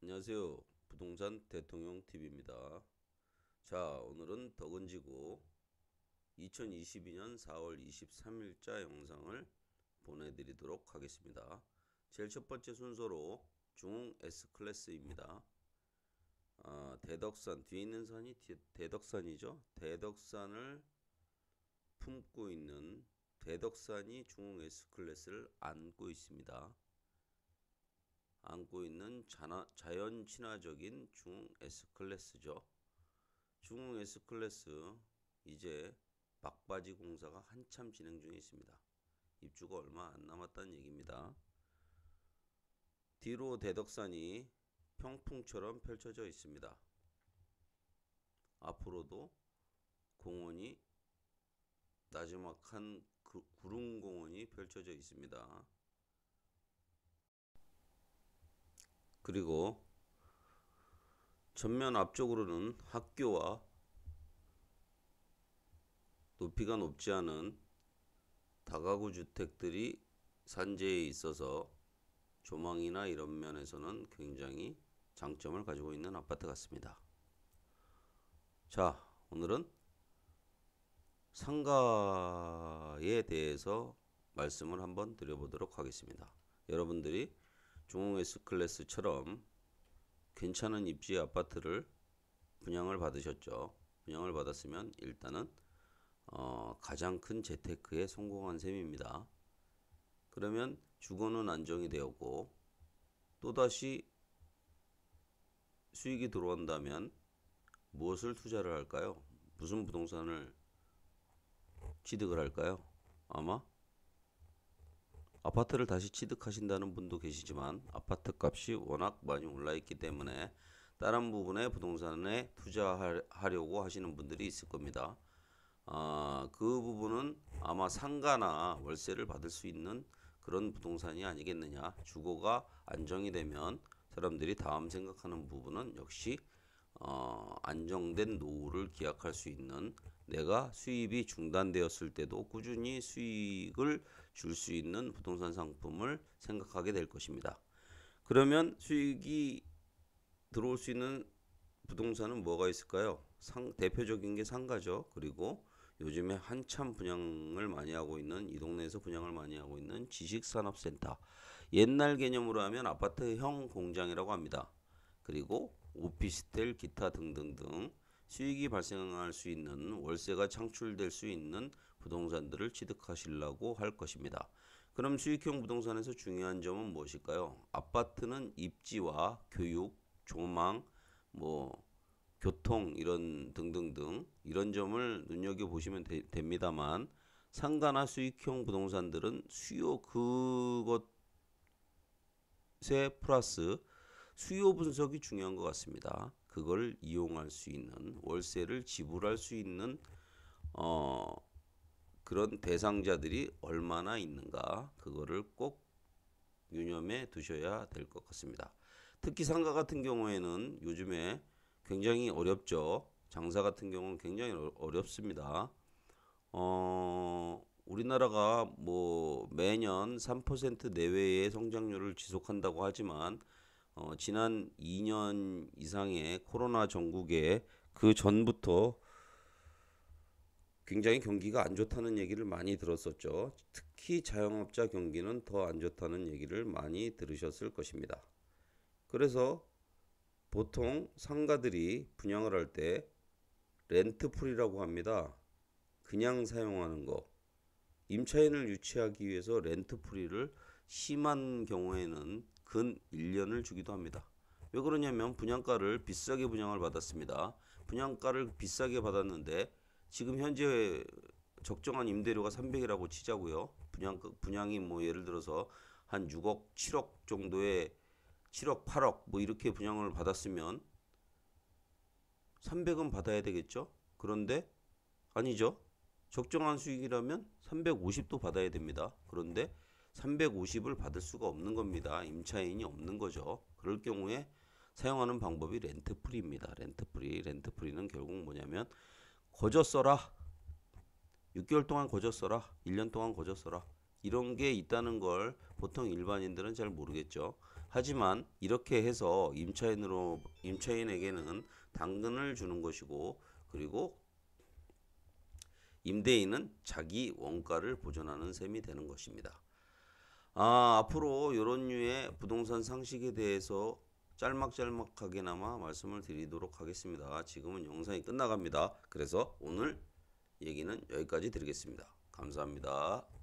안녕하세요. 부동산 대통령 TV입니다. 자, 오늘은 덕은지구 2022년 4월 23일자 영상을 보내드리도록 하겠습니다. 제일 첫 번째 순서로 중흥 S클래스입니다. 대덕산, 뒤에 있는 산이 대덕산이죠. 대덕산을 품고 있는 대덕산이 중흥 S클래스를 안고 있습니다. 안고 있는 자연 친화적인 중흥 S클래스죠. 중흥 S클래스 이제 막바지 공사가 한참 진행 중에 있습니다. 입주가 얼마 안 남았다는 얘기입니다. 뒤로 대덕산이 평풍처럼 펼쳐져 있습니다. 앞으로도 공원이 나지막한 구릉공원이 펼쳐져 있습니다. 그리고 전면 앞쪽으로는 학교와 높이가 높지 않은 다가구 주택들이 산재에 있어서 조망이나 이런 면에서는 굉장히 장점을 가지고 있는 아파트 같습니다. 자, 오늘은 상가에 대해서 말씀을 한번 드려보도록 하겠습니다. 여러분들이 중흥 S클래스처럼 괜찮은 입지 아파트를 분양을 받으셨죠. 분양을 받았으면 일단은 가장 큰 재테크에 성공한 셈입니다. 그러면 주거는 안정이 되었고 또다시 수익이 들어온다면 무엇을 투자를 할까요? 무슨 부동산을 취득을 할까요? 아마 아파트를 다시 취득하신다는 분도 계시지만 아파트 값이 워낙 많이 올라 있기 때문에 다른 부분에 부동산에 투자하려고 하시는 분들이 있을 겁니다. 그 부분은 아마 상가나 월세를 받을 수 있는 그런 부동산이 아니겠느냐. 주거가 안정이 되면 사람들이 다음 생각하는 부분은 역시 안정된 노후를 기약할 수 있는, 내가 수입이 중단되었을 때도 꾸준히 수익을 줄 수 있는 부동산 상품을 생각하게 될 것입니다. 그러면 수익이 들어올 수 있는 부동산은 뭐가 있을까요? 대표적인 게 상가죠. 그리고 요즘에 한참 분양을 많이 하고 있는, 이 동네에서 분양을 많이 하고 있는 지식산업센터. 옛날 개념으로 하면 아파트형 공장이라고 합니다. 그리고 오피스텔, 기타 등등등 수익이 발생할 수 있는, 월세가 창출될 수 있는 부동산들을 취득하시려고 할 것입니다. 그럼 수익형 부동산에서 중요한 점은 무엇일까요? 아파트는 입지와 교육, 조망, 교통 이런 등등등 이런 점을 눈여겨보시면 됩니다만, 상가나 수익형 부동산들은 수요 그것에 플러스 수요 분석이 중요한 것 같습니다. 그걸 이용할 수 있는, 월세를 지불할 수 있는 그런 대상자들이 얼마나 있는가, 그거를 꼭 유념해 두셔야 될 것 같습니다. 특히 상가 같은 경우에는 요즘에 굉장히 어렵죠. 장사 같은 경우는 굉장히 어렵습니다. 우리나라가 매년 3% 내외의 성장률을 지속한다고 하지만 지난 2년 이상의 코로나 전국에 그 전부터 굉장히 경기가 안 좋다는 얘기를 많이 들었었죠. 특히 자영업자 경기는 더 안 좋다는 얘기를 많이 들으셨을 것입니다. 그래서 보통 상가들이 분양을 할 때 렌트풀이라고 합니다. 그냥 사용하는 거. 임차인을 유치하기 위해서 렌트풀이를 심한 경우에는 근 1년을 주기도 합니다. 왜 그러냐면 분양가를 비싸게 분양을 받았습니다. 분양가를 비싸게 받았는데 지금 현재 적정한 임대료가 300이라고 치자고요. 분양이 예를 들어서 한 6억, 7억 정도의 7억, 8억 이렇게 분양을 받았으면 300은 받아야 되겠죠? 그런데 아니죠. 적정한 수익이라면 350도 받아야 됩니다. 그런데 350을 받을 수가 없는 겁니다. 임차인이 없는 거죠. 그럴 경우에 사용하는 방법이 렌트풀이입니다. 렌트풀이는 결국 뭐냐면 거저 써라. 6개월 동안 거저 써라. 1년 동안 거저 써라. 이런 게 있다는 걸 보통 일반인들은 잘 모르겠죠. 하지만 이렇게 해서 임차인에게는 당근을 주는 것이고, 그리고 임대인은 자기 원가를 보존하는 셈이 되는 것입니다. 앞으로 이런 류의 부동산 상식에 대해서 짤막짤막하게나마 말씀을 드리도록 하겠습니다. 지금은 영상이 끝나갑니다. 그래서 오늘 얘기는 여기까지 드리겠습니다. 감사합니다.